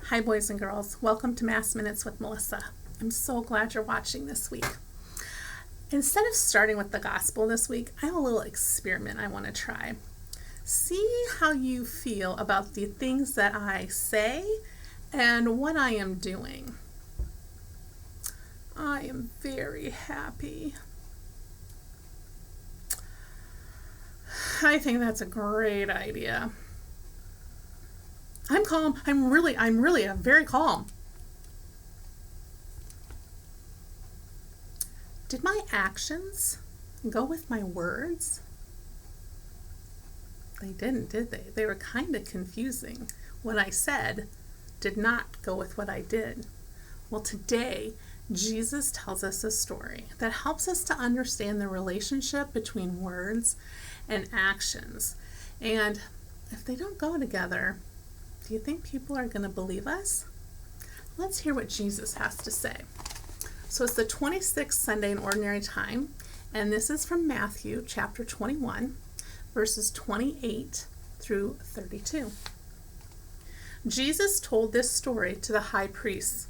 Hi, boys and girls. Welcome to Mass Minutes with Melissa. I'm so glad you're watching this week. Instead of starting with the gospel this week, I have a little experiment I want to try. See how you feel about the things that I say and what I am doing. I am very happy. I think that's a great idea. I'm calm. I'm really very calm. Did my actions go with my words? They didn't, did they? They were kind of confusing. What I said did not go with what I did. Well, today, Jesus tells us a story that helps us to understand the relationship between words and actions. And if they don't go together, do you think people are going to believe us? Let's hear what Jesus has to say. So it's the 26th Sunday in Ordinary Time, and this is from Matthew chapter 21, verses 28 through 32. Jesus told this story to the high priests.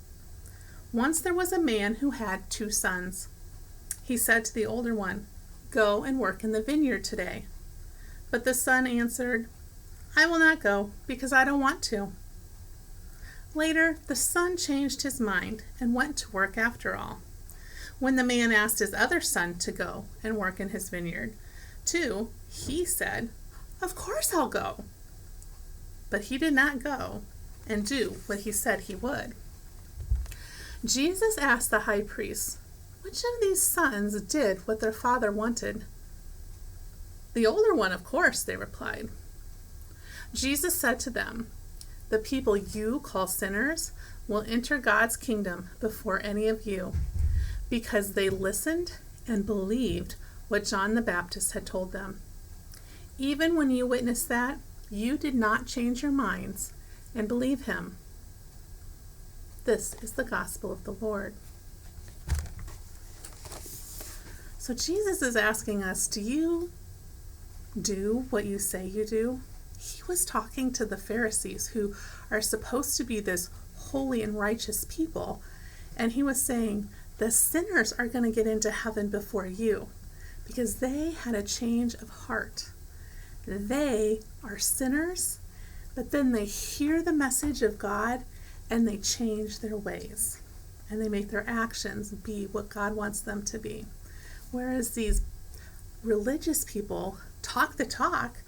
Once there was a man who had 2 sons. He said to the older one, "Go and work in the vineyard today." But the son answered, "I will not go because I don't want to." Later, the son changed his mind and went to work after all. When the man asked his other son to go and work in his vineyard, too, he said, "Of course I'll go." But he did not go and do what he said he would. Jesus asked the high priests, which of these sons did what their father wanted? The older one, of course, they replied. Jesus said to them, "The people you call sinners will enter God's kingdom before any of you, because they listened and believed what John the Baptist had told them. Even when you witnessed that, you did not change your minds and believe him." This is the gospel of the Lord. So Jesus is asking us, do you do what you say you do? He was talking to the Pharisees, who are supposed to be this holy and righteous people, and he was saying the sinners are going to get into heaven before you because they had a change of heart. They are sinners, but then they hear the message of God and they change their ways and they make their actions be what God wants them to be. Whereas these religious people talk the talk,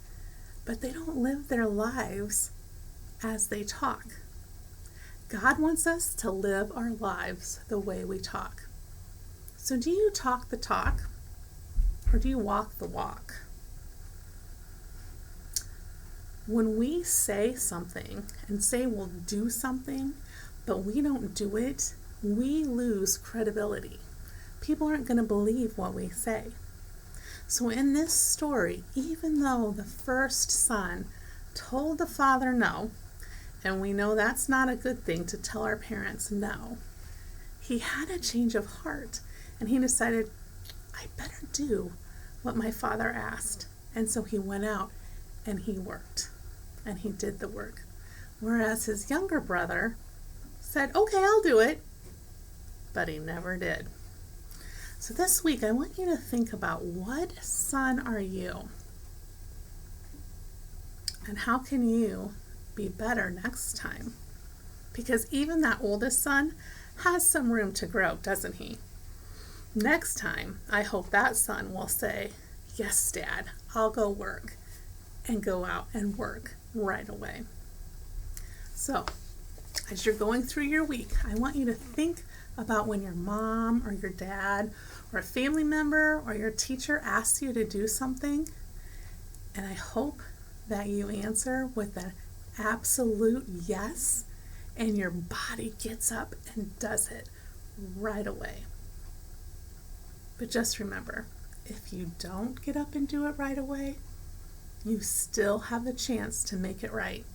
but they don't live their lives as they talk. God wants us to live our lives the way we talk. So do you talk the talk or do you walk the walk? When we say something and say we'll do something, but we don't do it, we lose credibility. People aren't going to believe what we say. So in this story, even though the first son told the father no, and we know that's not a good thing to tell our parents no, he had a change of heart and he decided, I better do what my father asked. And so he went out and he worked and he did the work. Whereas his younger brother said, okay, I'll do it, but he never did. So this week, I want you to think about, what son are you? And how can you be better next time? Because even that oldest son has some room to grow, doesn't he? Next time, I hope that son will say, yes, Dad, I'll go work, and go out and work right away. So, as you're going through your week, I want you to think about when your mom or your dad or a family member or your teacher asks you to do something, and I hope that you answer with an absolute yes, and your body gets up and does it right away. But just remember, if you don't get up and do it right away, you still have a chance to make it right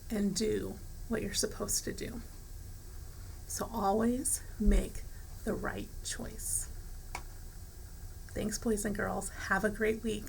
and do what you're supposed to do. So always make the right choice. Thanks, boys and girls. Have a great week.